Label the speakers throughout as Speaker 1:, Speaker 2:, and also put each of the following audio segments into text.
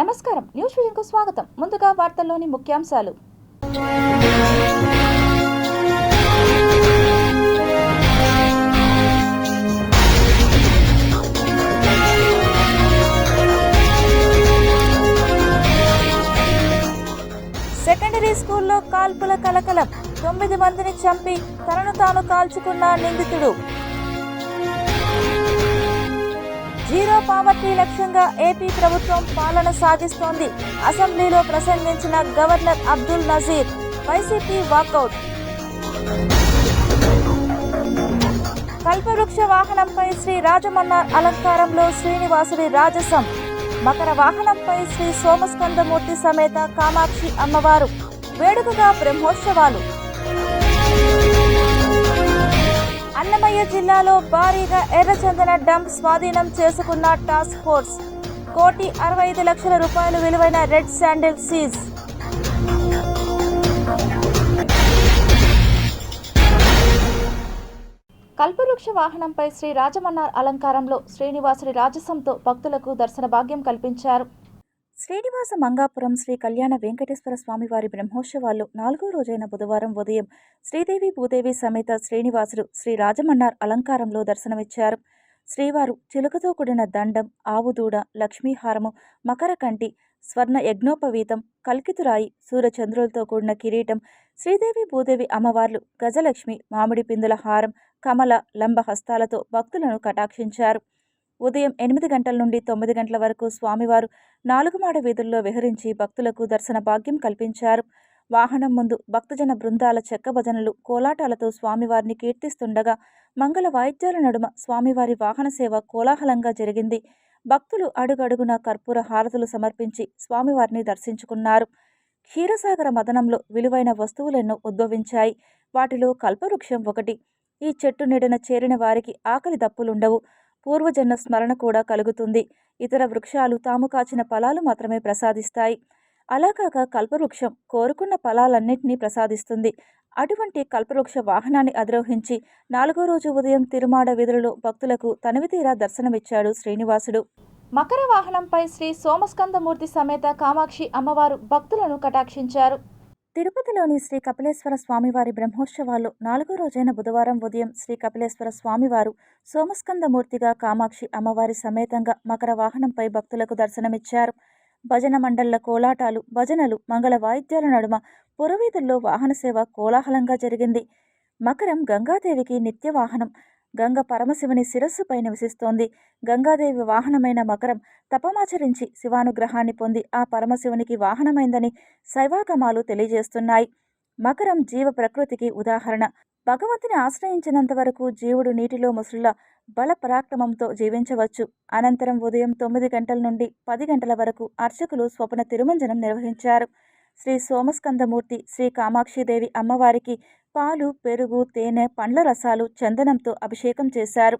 Speaker 1: నమస్కారం, news vision కు స్వాగతం. ముందుగా వార్తల్లోని ముఖ్యాంశాలు. సెకండరీ స్కూల్లో కాల్పుల కలకలం. 9 మందిని చంపి తనను తాను కాల్చుకున్న నిందితుడు. జీరో పావర్టీ లక్ష్యంగా ఏపీ ప్రభుత్వం పాలన సాగిస్తోంది. అసెంబ్లీలో ప్రసంగించిన గవర్నర్ అబ్దుల్ నజీర్. వైసీపీ వాకౌట్. కల్పవృక్ష వాహనంపై శ్రీ రాజమన్నార్ అలంకారంలో శ్రీనివాసుడి రాజసం. మకర వాహనంపై శ్రీ సోమస్కందమూర్తి సమేత కామాక్షి అమ్మవారు. వేడుకగా బ్రహ్మోత్సవాలు. అన్నమయ్య జిల్లాలో భారీగా ఎర్రచందన డంప్ స్వాధీనం చేసుకున్న టాస్క్ ఫోర్స్. 1,65,00,000 రూపాయలు విలువైన రెడ్ శాండిల్ సీజ్. కల్పవృక్ష వాహనంపై శ్రీ రాజమన్నార్ అలంకారంలో శ్రీనివాసుడి రాజసంతో భక్తులకు దర్శన భాగ్యం కల్పించారు. శ్రీనివాస మంగాపురం శ్రీ కళ్యాణ వెంకటేశ్వర స్వామివారి బ్రహ్మోత్సవాల్లో 4వ రోజైన బుధవారం ఉదయం శ్రీదేవి భూదేవి సమేత శ్రీనివాసుడు శ్రీ రాజమన్నార్ అలంకారంలో దర్శనమిచ్చారు. శ్రీవారు చిలుకతో కూడిన దండం, ఆవుదూడ, లక్ష్మీహారము, మకరకంటి, స్వర్ణ యజ్ఞోపవీతం, కల్కితురాయి, సూర్యచంద్రులతో కూడిన కిరీటం, శ్రీదేవి భూదేవి అమ్మవార్లు గజలక్ష్మి, మామిడి పిందుల హారం, కమల, లంబ హస్తాలతో భక్తులను కటాక్షించారు. ఉదయం 8 గంటల నుండి 9 గంటల వరకు స్వామివారు 4 మాడ వీధుల్లో విహరించి భక్తులకు దర్శన భాగ్యం కల్పించారు. వాహనం ముందు భక్తజన బృందాల చెక్క భజనలు, కోలాటాలతో స్వామివారిని కీర్తిస్తుండగా మంగళ వాయిద్యాల నడుమ స్వామివారి వాహన సేవ కోలాహలంగా జరిగింది. భక్తులు అడుగడుగున కర్పూర హారతులు సమర్పించి స్వామివారిని దర్శించుకున్నారు. క్షీరసాగర మదనంలో విలువైన వస్తువులెన్నో ఉద్భవించాయి. వాటిలో కల్పవృక్షం ఒకటి. ఈ చెట్టు నీడన చేరిన వారికి ఆకలి దప్పులుండవు. పూర్వజన్మ స్మరణ కూడా కలుగుతుంది. ఇతర వృక్షాలు తాము కాచిన ఫలాలు మాత్రమే ప్రసాదిస్తాయి. అలాకాక కల్పవృక్షం కోరుకున్న ఫలాలన్నింటినీ ప్రసాదిస్తుంది. అటువంటి కల్పవృక్ష వాహనాన్ని అధిరోహించి 4వ రోజు ఉదయం తిరుమాడ వీధులలో భక్తులకు తనివితీరా దర్శనమిచ్చాడు శ్రీనివాసుడు. మకర వాహనంపై శ్రీ సోమస్కందమూర్తి సమేత కామాక్షి అమ్మవారు భక్తులను కటాక్షించారు. తిరుపతిలోని శ్రీ కపిలేశ్వర స్వామివారి బ్రహ్మోత్సవాల్లో 4వ రోజైన బుధవారం ఉదయం శ్రీ కపిలేశ్వర స్వామివారు సోమస్కందమూర్తిగా కామాక్షి అమ్మవారి సమేతంగా మకర వాహనంపై భక్తులకు దర్శనమిచ్చారు. భజన మండళ్ల కోలాటాలు, భజనలు, మంగళ వాయిద్యాల నడుమ పురవీధుల్లో వాహన సేవ కోలాహలంగా జరిగింది. మకరం గంగాదేవికి నిత్య వాహనం. గంగ పరమశివుని శిరస్సుపై నివసిస్తోంది. గంగాదేవి వాహనమైన మకరం తపమాచరించి శివానుగ్రహాన్ని పొంది ఆ పరమశివునికి వాహనమైందని శైవాగమాలు తెలియజేస్తున్నాయి. మకరం జీవ ప్రకృతికి ఉదాహరణ. భగవంతుని ఆశ్రయించినంత వరకు జీవుడు నీటిలో ముసుళ్ల బల పరాక్రమంతో జీవించవచ్చు. అనంతరం ఉదయం 9 గంటల నుండి 10 గంటల వరకు అర్చకులు స్వప్న తిరుమంజనం నిర్వహించారు. శ్రీ సోమస్కందమూర్తి, శ్రీ కామాక్షిదేవి అమ్మవారికి పాలు, పెరుగు, తేనె, పండ్ల రసాలు, చందనంతో అభిషేకం చేశారు.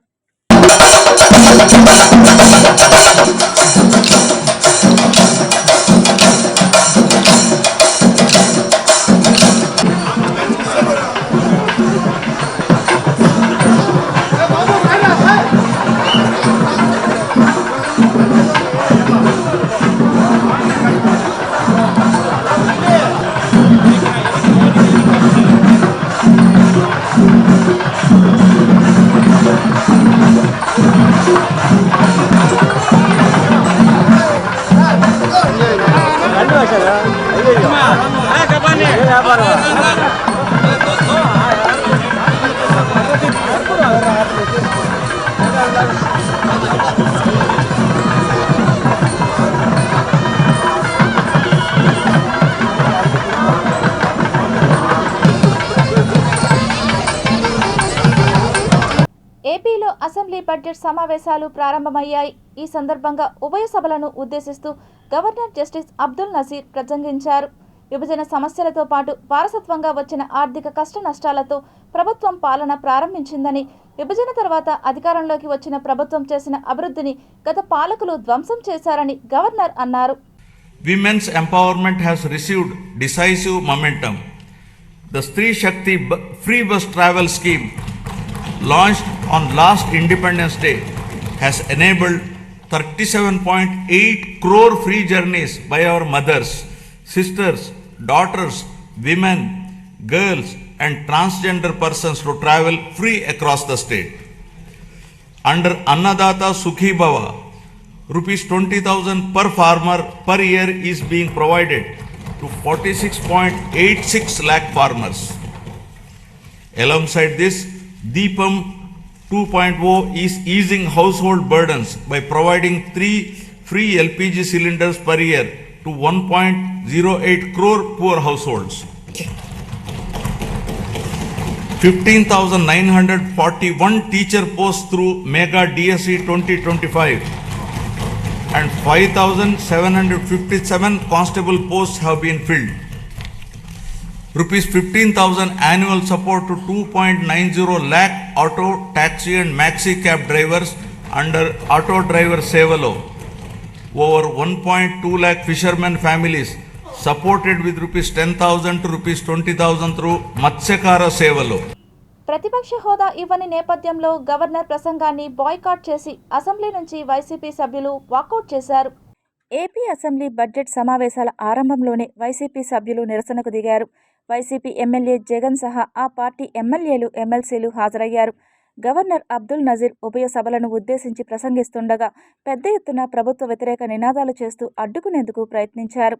Speaker 1: ఏపీలో అసెంబ్లీ బడ్జెట్ సమావేశాలు ప్రారంభమయ్యాయి. ఈ సందర్భంగా ఉభయ సభలను ఉద్దేశిస్తూ గవర్నర్ జస్టిస్ అబ్దుల్ నజీర్ ప్రసంగించారు. విభజన సమస్యలతో పాటు వారసత్వంగా వచ్చిన ఆర్థిక కష్ట నష్టాలతో ప్రభుత్వం పాలన ప్రారంభించిందని, విభజన తర్వాత అధికారంలోకి వచ్చిన ప్రభుత్వం చేసిన అభివృద్ధిని గత పాలకులు ధ్వంసం చేశారని గవర్నర్ అన్నారు.
Speaker 2: Women's empowerment has received decisive momentum. The Stree Shakti free bus travel scheme launched on last Independence Day has enabled 37.8 crore free journeys by our mothers, sisters, daughters, women, girls, and transgender persons to travel free across the state. Under Annadata Sukhi Bhava, rupees 20,000 per farmer per year is being provided to 46.86 lakh farmers. Alongside this, Deepam 2.0 is easing household burdens by providing 3 free LPG cylinders per year to 1.08 crore poor households. 15,941 teacher posts through Mega DSE 2025 and 5,757 constable posts have been filled. Rupees 15,000 annual support to 2.90 lakh auto, taxi and maxi cab drivers under Auto Driver Sevalo. Over 1.2 lakh fishermen families supported with rupees 10,000 to rupees 20,000 through Matsyakara Sevalo.
Speaker 1: ప్రతిపక్ష హోదా ఇవ్వని నేపథ్యంలో governor ప్రసంగాన్ని boycott చేసి assembly నుంచి YCP సభ్యులు walkout చేశారు. AP assembly budget సమావేశాల ఆరంభంలోనే వైసీపీ సభ్యులు నిరసనకు దిగారు. వైసీపీ ఎమ్మెల్యే జగన్ సహా ఆ పార్టీ ఎమ్మెల్యేలు, ఎమ్మెల్సీలు హాజరయ్యారు. గవర్నర్ అబ్దుల్ నజీర్ ఉభయ సభలను ఉద్దేశించి ప్రసంగిస్తుండగా పెద్ద ఎత్తున ప్రభుత్వ వ్యతిరేక నినాదాలు చేస్తూ అడ్డుకునేందుకు ప్రయత్నించారు.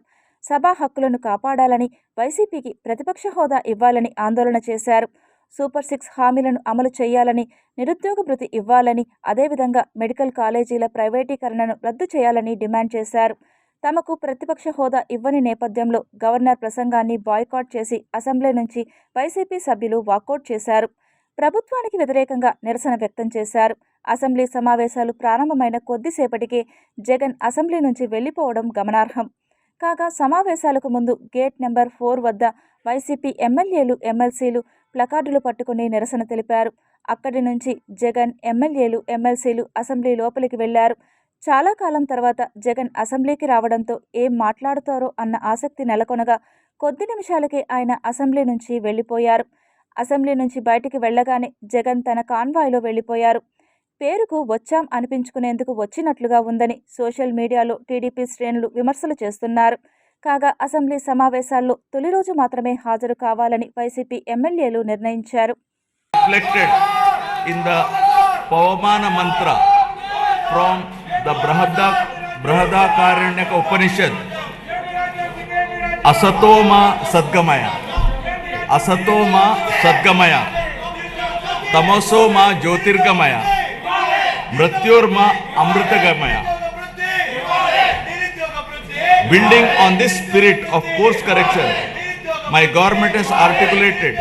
Speaker 1: సభా హక్కులను కాపాడాలని, వైసీపీకి ప్రతిపక్ష హోదా ఇవ్వాలని ఆందోళన చేశారు. సూపర్ 6 హామీలను అమలు చేయాలని, నిరుద్యోగ భృతి ఇవ్వాలని, అదేవిధంగా మెడికల్ కాలేజీల ప్రైవేటీకరణను రద్దు చేయాలని డిమాండ్ చేశారు. తమకు ప్రతిపక్ష హోదా ఇవ్వని నేపథ్యంలో గవర్నర్ ప్రసంగాన్ని బాయ్కాట్ చేసి అసెంబ్లీ నుంచి వైసీపీ సభ్యులు వాకౌట్ చేశారు. ప్రభుత్వానికి వ్యతిరేకంగా నిరసన వ్యక్తం చేశారు. అసెంబ్లీ సమావేశాలు ప్రారంభమైన కొద్దిసేపటికే జగన్ అసెంబ్లీ నుంచి వెళ్లిపోవడం గమనార్హం. కాగా సమావేశాలకు ముందు గేట్ నెంబర్ 4 వద్ద వైసీపీ ఎమ్మెల్యేలు, ఎమ్మెల్సీలు ప్లకార్డులు పట్టుకుని నిరసన తెలిపారు. అక్కడి నుంచి జగన్, ఎమ్మెల్యేలు, ఎమ్మెల్సీలు అసెంబ్లీ లోపలికి వెళ్లారు. చాలా కాలం తర్వాత జగన్ అసెంబ్లీకి రావడంతో ఏం మాట్లాడుతారో అన్న ఆసక్తి నెలకొనగా కొద్ది నిమిషాలకే ఆయన అసెంబ్లీ నుంచి వెళ్లిపోయారు. అసెంబ్లీ నుంచి బయటికి వెళ్లగానే జగన్ తన కాన్వాయ్లో వెళ్లిపోయారు. పేరుకు వచ్చాం అనిపించుకునేందుకు వచ్చినట్లుగా ఉందని సోషల్ మీడియాలో టీడీపీ శ్రేణులు విమర్శలు చేస్తున్నారు. కాగా అసెంబ్లీ సమావేశాల్లో తొలి రోజు మాత్రమే హాజరు కావాలని వైసీపీ ఎమ్మెల్యేలు నిర్ణయించారు.
Speaker 2: Reflected in the Pavamana mantra from the Brihadaranyaka Upanishad, Asatoma Sadgamaya, Asatoma Sadgamaya, Tamosoma Jyotirgamaya, Mrityorma Amritagamaya. Building on this spirit of course correction, my government has articulated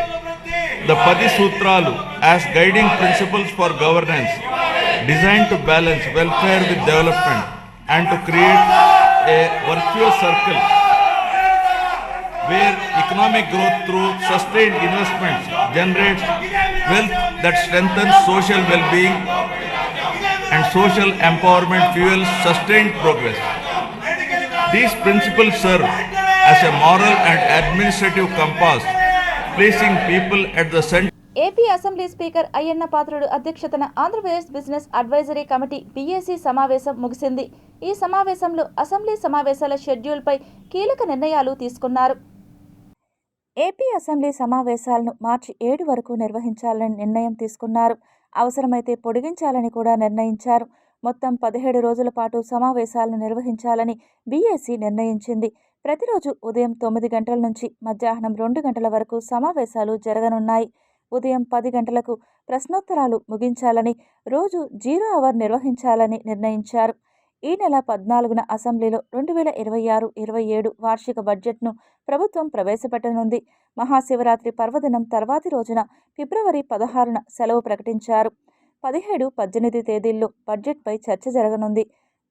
Speaker 2: the Padi Sutralu as guiding principles for governance designed to balance welfare with development and to create a virtuous circle where economic growth through sustained investments generates wealth that strengthens social well-being and social empowerment fuels sustained progress. These principles serve as a moral and administrative compass, placing people at the center.
Speaker 1: AP assembly speaker Ayyanna Patrudu అధ్యక్షతన Andhra Pradesh business advisory committee BAC సమావేశం ముగిసింది. ఈ సమావేశంలో assembly సమావేశాల షెడ్యూల్పై కీలక నిర్ణయాలు తీసుకున్నారు. AP assembly సమావేశాలను మార్చి 7 వరకు నిర్వహించాలని నిర్ణయం తీసుకున్నారు. అవసరమైతే పొడిగించాలని కూడా నిర్ణయించారు. మొత్తం 17 రోజుల పాటు సమావేశాలను నిర్వహించాలని బీఏసీ నిర్ణయించింది. ప్రతిరోజు ఉదయం 9 గంటల నుంచి మధ్యాహ్నం 2 గంటల వరకు సమావేశాలు జరగనున్నాయి. ఉదయం 10 గంటలకు ప్రశ్నోత్తరాలు ముగించాలని, రోజు 0 అవర్ నిర్వహించాలని నిర్ణయించారు. ఈ నెల 14న అసెంబ్లీలో 2026-27 వార్షిక బడ్జెట్ను ప్రభుత్వం ప్రవేశపెట్టనుంది. మహాశివరాత్రి పర్వదినం తర్వాతి రోజున ఫిబ్రవరి 16న సెలవు ప్రకటించారు. 17, 18 తేదీల్లో బడ్జెట్పై చర్చ జరగనుంది.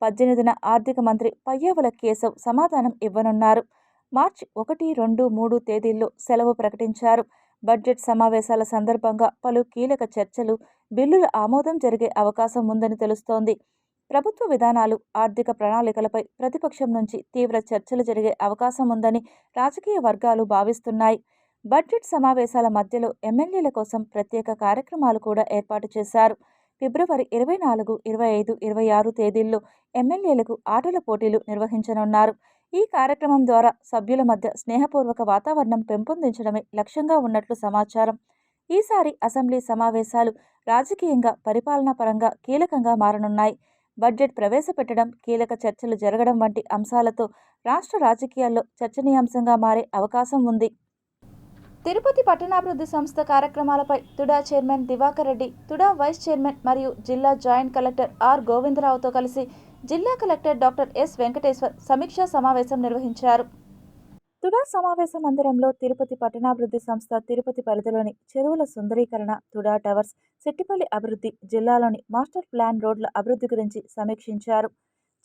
Speaker 1: 18న ఆర్థిక మంత్రి పయ్యావుల కేశవ్ సమాధానం ఇవ్వనున్నారు. మార్చి 1, 2, 3 తేదీల్లో సెలవు ప్రకటించారు. బడ్జెట్ సమావేశాల సందర్భంగా పలు కీలక చర్చలు, బిల్లుల ఆమోదం జరిగే అవకాశం ఉందని తెలుస్తోంది. ప్రభుత్వ విధానాలు, ఆర్థిక ప్రణాళికలపై ప్రతిపక్షం నుంచి తీవ్ర చర్చలు జరిగే అవకాశం ఉందని రాజకీయ వర్గాలు భావిస్తున్నాయి. బడ్జెట్ సమావేశాల మధ్యలో ఎమ్మెల్యేల కోసం ప్రత్యేక కార్యక్రమాలు కూడా ఏర్పాటు చేశారు. ఫిబ్రవరి 24, 25, 26 తేదీల్లో ఎమ్మెల్యేలకు ఆటల పోటీలు నిర్వహించనున్నారు. ఈ కార్యక్రమం ద్వారా సభ్యుల మధ్య స్నేహపూర్వక వాతావరణం పెంపొందించడమే లక్ష్యంగా ఉన్నట్లు సమాచారం. ఈసారి అసెంబ్లీ సమావేశాలు రాజకీయంగా, పరిపాలనా పరంగా కీలకంగా మారనున్నాయి. బడ్జెట్ ప్రవేశపెట్టడం, కీలక చర్చలు జరగడం వంటి అంశాలతో రాష్ట్ర రాజకీయాల్లో చర్చనీయాంశంగా మారే అవకాశం ఉంది. తిరుపతి పట్టణాభివృద్ధి సంస్థ కార్యక్రమాలపై TUDA chairman Divakar Reddy, TUDA vice chairman మరియు జిల్లా జాయింట్ కలెక్టర్ ఆర్ గోవిందరావుతో కలిసి జిల్లా కలెక్టర్ డాక్టర్ ఎస్ వెంకటేశ్వర్ సమీక్షా సమావేశం నిర్వహించారు. తుడా సమావేశ మందిరంలో తిరుపతి పట్టణాభివృద్ధి సంస్థ తిరుపతి పరిధిలోని చెరువుల సుందరీకరణ, తుడా టవర్స్, సెట్టిపల్లి అభివృద్ధి, జిల్లాలోని మాస్టర్ ప్లాన్ రోడ్ల అభివృద్ధి గురించి సమీక్షించారు.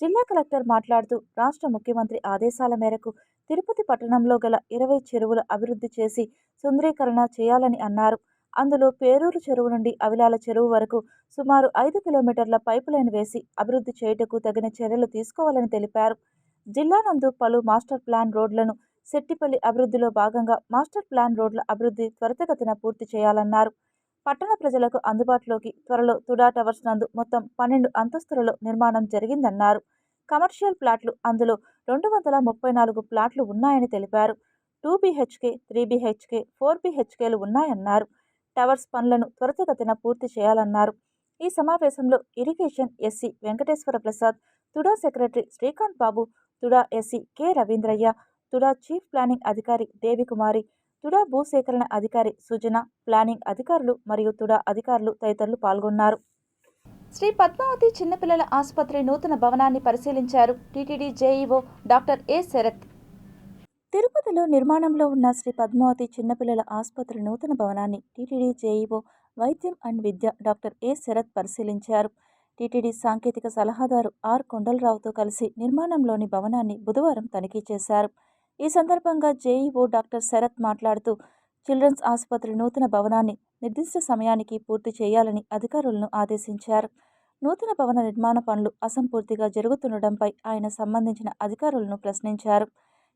Speaker 1: జిల్లా కలెక్టర్ మాట్లాడుతూ రాష్ట్ర ముఖ్యమంత్రి ఆదేశాల మేరకు తిరుపతి పట్టణంలో గల 20 చెరువుల అభివృద్ధి చేసి సుందరీకరణ చేయాలని అన్నారు. అందులో పేరూరు చెరువు నుండి అవిలాల చెరువు వరకు సుమారు 5 కిలోమీటర్ల పైపు లైన్ వేసి అభివృద్ధి చేయుటకు తగిన చర్యలు తీసుకోవాలని తెలిపారు. జిల్లా నందు పలు మాస్టర్ ప్లాన్ రోడ్లను సెట్టిపల్లి అభివృద్ధిలో భాగంగా మాస్టర్ ప్లాన్ రోడ్ల అభివృద్ధి త్వరితగతిన పూర్తి చేయాలన్నారు. పట్టణ ప్రజలకు అందుబాటులోకి త్వరలో తుడా టవర్స్ నందు మొత్తం 12 అంతస్తులలో నిర్మాణం జరిగిందన్నారు. కమర్షియల్ ప్లాట్లు అందులో 234 ప్లాట్లు ఉన్నాయని తెలిపారు. 2 BHK, 3 BHK, 4 BHKలు ఉన్నాయన్నారు. టవర్స్ పనులను త్వరితగతిన పూర్తి చేయాలన్నారు. ఈ సమావేశంలో irrigation SE Venkateswara Prasad, TUDA secretary Srikanth Babu, TUDA SE K Ravindraiah, TUDA chief planning అధికారి దేవికుమారి, తుడా భూసేకరణ అధికారి సుజన, ప్లానింగ్ అధికారులు మరియు తుడా అధికారులు తదితరులు పాల్గొన్నారు. శ్రీ పద్మావతి చిన్నపిల్లల ఆసుపత్రి నూతన భవనాన్ని పరిశీలించారు TTD JEO doctor A Sharath. తిరుపతిలో నిర్మాణంలో ఉన్న శ్రీ పద్మావతి చిన్నపిల్లల ఆసుపత్రి నూతన భవనాన్ని టీటీడీ జేఈఓ వైద్యం అండ్ విద్య డాక్టర్ ఏ శరత్ పరిశీలించారు. టీటీడీ సాంకేతిక సలహాదారు ఆర్ కొండలరావుతో కలిసి నిర్మాణంలోని భవనాన్ని బుధవారం తనిఖీ చేశారు. ఈ సందర్భంగా జేఈఓ డాక్టర్ శరత్ మాట్లాడుతూ చిల్డ్రన్స్ ఆసుపత్రి నూతన భవనాన్ని నిర్దిష్ట సమయానికి పూర్తి చేయాలని అధికారులను ఆదేశించారు. నూతన భవన నిర్మాణ పనులు అసంపూర్తిగా జరుగుతుండటంపై ఆయన సంబంధించిన అధికారులను ప్రశ్నించారు.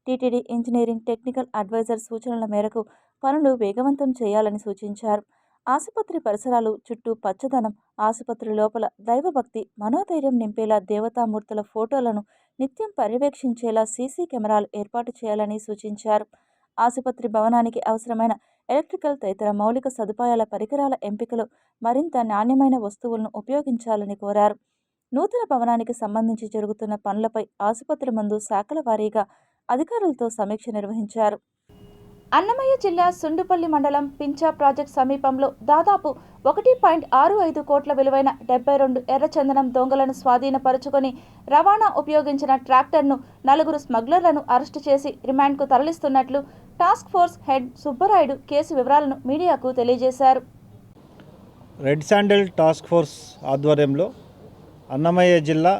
Speaker 1: టీటీడీ ఇంజనీరింగ్ టెక్నికల్ అడ్వైజర్ సూచనల మేరకు పనులు వేగవంతం చేయాలని సూచించారు. ఆసుపత్రి పరిసరాలు చుట్టూ పచ్చదనం, ఆసుపత్రి లోపల దైవభక్తి, మనోధైర్యం నింపేలా దేవతామూర్తుల ఫోటోలను నిత్యం పర్యవేక్షించేలా సీసీ కెమెరాలు ఏర్పాటు చేయాలని సూచించారు. ఆసుపత్రి భవనానికి అవసరమైన ఎలక్ట్రికల్ తదితర మౌలిక సదుపాయాల పరికరాల ఎంపికలో మరింత నాణ్యమైన వస్తువులను ఉపయోగించాలని కోరారు. నూతన భవనానికి సంబంధించి జరుగుతున్న పనులపై ఆసుపత్రి ముందు శాఖల వారీగా అధికారులతో సమీక్ష నిర్వహించారు. అన్నమయ్య జిల్లా సుండుపల్లి మండలం పించా ప్రాజెక్ట్ సమీపంలో దాదాపు 1.65 కోట్ల విలువైన 72 ఎర్రచందనం దొంగలను స్వాధీనపరుచుకొని రవాణా ఉపయోగించిన ట్రాక్టర్ను 4 స్మగ్లర్లను అరెస్టు చేసి రిమాండ్కు తరలిస్తున్నట్లు task force head Subbarayudu case వివరాలను మీడియాకు తెలియజేశారు.
Speaker 3: రెడ్ శాండిల్ టాస్క్ ఫోర్స్ ఆధ్వర్యంలో అన్నమయ్య జిల్లా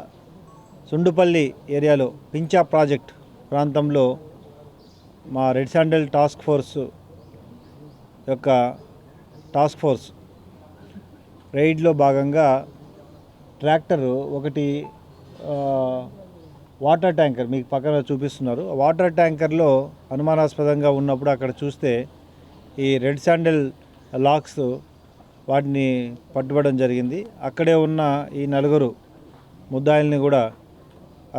Speaker 3: సుండుపల్లి ఏరియాలో పించా ప్రాజెక్ట్ ప్రాంతంలో మా రెడ్ శాండిల్ టాస్క్ ఫోర్స్ యొక్క టాస్క్ ఫోర్స్ రైడ్లో భాగంగా ట్రాక్టర్ ఒకటి వాటర్ ట్యాంకర్ మీకు పక్కన చూపిస్తున్నారు. వాటర్ ట్యాంకర్లో అనుమానాస్పదంగా ఉన్నప్పుడు అక్కడ చూస్తే ఈ రెడ్ శాండిల్ లాక్స్ వాటిని పట్టుబడడం జరిగింది. అక్కడే ఉన్న ఈ 4 ముద్దాయిల్ని కూడా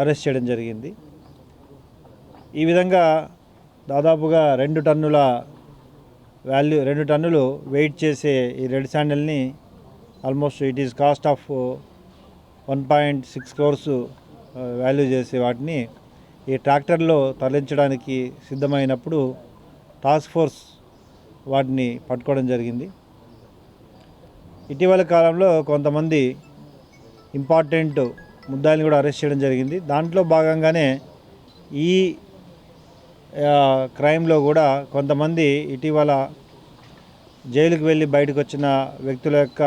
Speaker 3: అరెస్ట్ చేయడం జరిగింది. ఈ విధంగా దాదాపుగా 2 టన్నుల వాల్యూ 2 టన్నులు వెయిట్ చేసే ఈ రెడ్ శాండిల్ని almost it is cost of 1.6 crores value చేసే వాటిని ఈ ట్రాక్టర్లో తరలించడానికి సిద్ధమైనప్పుడు టాస్క్ ఫోర్స్ వాటిని పట్టుకోవడం జరిగింది. ఇటీవల కాలంలో కొంతమంది ఇంపార్టెంట్ ముద్దాయిల్ని కూడా అరెస్ట్ చేయడం జరిగింది. దాంట్లో భాగంగానే ఈ క్రైమ్లో కూడా కొంతమంది ఇటీవల జైలుకు వెళ్ళి బయటకు వచ్చిన వ్యక్తుల యొక్క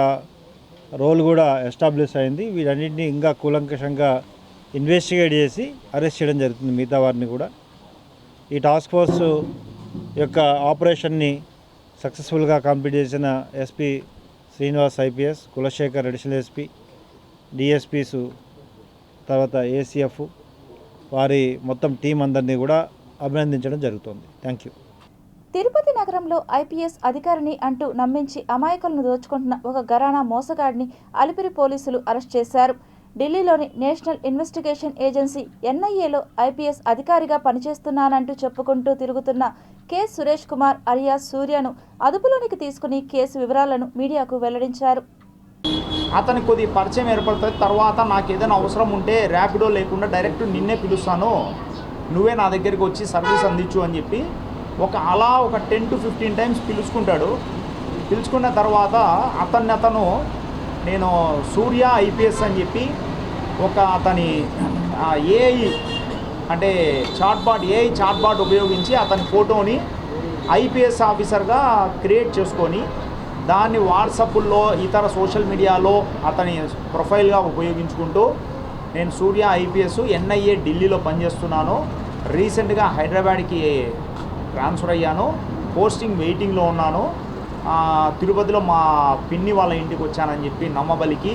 Speaker 3: రోల్ కూడా ఎస్టాబ్లిష్ అయింది. వీటన్నిటిని ఇంకా కూలంకషంగా ఇన్వెస్టిగేట్ చేసి అరెస్ట్ చేయడం జరుగుతుంది మిగతా వారిని కూడా. ఈ టాస్క్ ఫోర్స్ యొక్క ఆపరేషన్ని సక్సెస్ఫుల్గా కంప్లీట్ చేసిన SP Srinivas IPS, Kulasekhar additional SP, DSPs, తర్వాత ఏసీఎఫ్ వారి మొత్తం టీం అందరినీ కూడా అభినందించడం జరుగుతుంది. Thank you.
Speaker 1: తిరుపతి నగరంలో ఐపీఎస్ అధికారిని అంటూ నమ్మించి అమాయకులను దోచుకుంటున్న ఒక ఘరానా మోసగాడిని అలిపిరి పోలీసులు అరెస్ట్ చేశారు. ఢిల్లీలోని నేషనల్ ఇన్వెస్టిగేషన్ ఏజెన్సీ ఎన్ఐఏలో ఐపీఎస్ అధికారిగా పనిచేస్తున్నానంటూ చెప్పుకుంటూ తిరుగుతున్న కె సురేష్ కుమార్ అలియాస్ సూర్యను అదుపులోనికి తీసుకుని కేసు వివరాలను మీడియాకు వెల్లడించారు.
Speaker 4: అతని కొద్ది పరిచయం ఏర్పడుతుంది. తర్వాత నాకు ఏదైనా అవసరం ఉంటే ర్యాపిడో లేకుండా డైరెక్ట్ నిన్నే పిలుస్తాను, నువ్వే నా దగ్గరికి వచ్చి సర్వీస్ అందించు అని చెప్పి ఒక 10 to 15 టైమ్స్ పిలుచుకుంటాడు. పిలుచుకున్న తర్వాత అతను నేను సూర్య ఐపీఎస్ అని చెప్పి ఒక అతని ఏఐ అంటే ఏఐ చాట్బాట్ ఉపయోగించి అతని ఫోటోని ఐపీఎస్ ఆఫీసర్గా క్రియేట్ చేసుకొని దాన్ని వాట్సాప్లో ఇతర సోషల్ మీడియాలో అతని ప్రొఫైల్గా ఉపయోగించుకుంటూ నేను సూర్య ఐపీఎస్ ఎన్ఐఏ ఢిల్లీలో పనిచేస్తున్నాను, రీసెంట్గా హైదరాబాద్కి ట్రాన్స్ఫర్ అయ్యాను, పోస్టింగ్ వెయిటింగ్లో ఉన్నాను, తిరుపతిలో మా పిన్ని వాళ్ళ ఇంటికి వచ్చానని చెప్పి నమ్మబలికి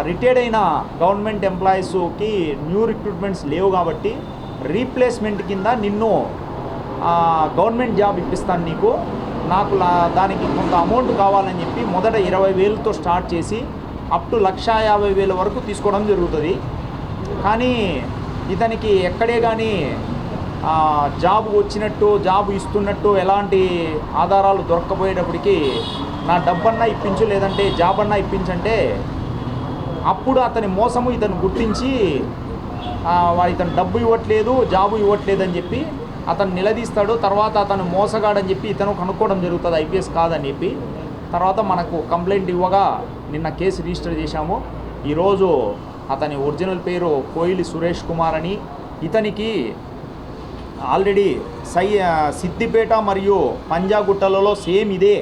Speaker 4: రిటైర్డ్ అయిన గవర్నమెంట్ ఎంప్లాయీస్కి న్యూ రిక్రూట్మెంట్స్ లేవు కాబట్టి రీప్లేస్మెంట్ కింద నిన్ను గవర్నమెంట్ జాబ్ ఇప్పిస్తాను, నాకు దానికి కొంత అమౌంట్ కావాలని చెప్పి మొదట 20,000తో స్టార్ట్ చేసి అప్ టు 1,50,000 వరకు తీసుకోవడం జరుగుతుంది. కానీ ఇతనికి ఎక్కడే కానీ జాబ్ వచ్చినట్టు జాబ్ ఇస్తున్నట్టు ఎలాంటి ఆధారాలు దొరక్కపోయేటప్పటికి నా డబ్బన్నా ఇప్పించు లేదంటే జాబ్ అన్నా ఇప్పించంటే అప్పుడు అతని మోసము ఇతను గుర్తించి ఇతను డబ్బు ఇవ్వట్లేదు జాబు ఇవ్వట్లేదు అని చెప్పి అతను నిలదీస్తాడు. తర్వాత అతను మోసగాడని చెప్పి ఇతను కనుక్కోవడం జరుగుతుంది ఐపీఎస్ కాదని చెప్పి. తర్వాత మనకు కంప్లైంట్ ఇవ్వగా నిన్న కేసు రిజిస్టర్ చేశాము. ఈరోజు అతని ఒరిజినల్ పేరు కోయిలి సురేష్ కుమార్ అని, ఇతనికి ఆల్రెడీ సిద్దిపేట మరియు పంజాగుట్టలలో సేమ్ ఇదే